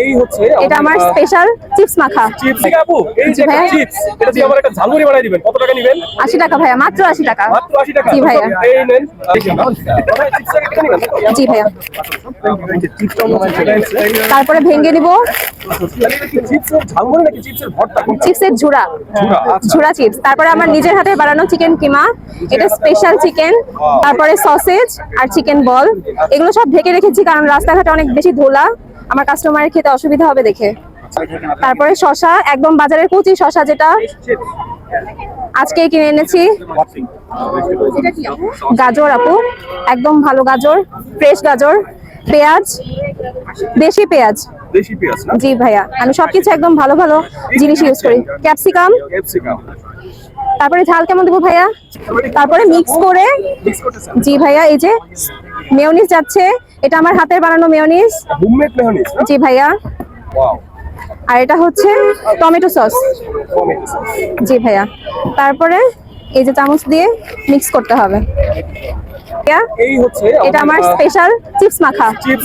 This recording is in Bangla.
এই হচ্ছে এটা আমার স্পেশাল চিপস মাখা। চিপস আপু, এই যে ভাইয়া। চিপস, এটা দিয়ে আমার একটা ঝালমুড়ি বানাই দিবেন। কত টাকা নেবেন? 80 টাকা ভাইয়া, মাত্র 80 টাকা। মাত্র 80 টাকা। জি ভাইয়া। এই নেন। চিপস একটা নিবেন। জি ভাইয়া। তারপরে ভেঙে নিব চিপসের ঝালমুড়ি নাকি চিপসের ভর্তা? চিপসের ঝুড়া, ঝুড়া, আচ্ছা। ঝুড়া চিপস। তারপরে আমার নিজের হাতে বানানো চিকেন কিমা, এটা স্পেশাল চিকেন। তারপরে সসেজ আর চিকেন বল, এগুলো সব ঢেকে রেখেছি কারণ রাস্তাঘাটে অনেক বেশি ধুলা, আমার কাস্টমারের খেতে অসুবিধা হবে দেখে। তারপরে শসা, একদম বাজারের কুচি শসা, যেটা আজকে কিনে এনেছি। গাজর আপু, একদম ভালো গাজর, ফ্রেশ গাজর। পেঁয়াজ, দেশি পেঁয়াজ। দেশি পেঁয়াজ না? জি ভাইয়া, আমি সবকিছু একদম ভালো ভালো জিনিস ইউজ করি। ক্যাপসিকাম। ক্যাপসিকাম তারপরে ঝাল কেমন দেবো ভাইয়া? তারপরে মিক্স করে, মিক্স করতেছেন? জি ভাইয়া, এই যে মেয়োনিজ যাচ্ছে, এটা আমার হাতের বানানো মেয়োনিজ। হোমমেড মেয়োনিজ না? জি ভাইয়া। ওয়াও, আর এটা হচ্ছে টমেটো সস। Tomato sauce. জি ভাইয়া। তারপরে এই যে চামচ দিয়ে মিক্স করতে হবে। এই হচ্ছে এটা আমার স্পেশাল চিপস মাখা। চিপস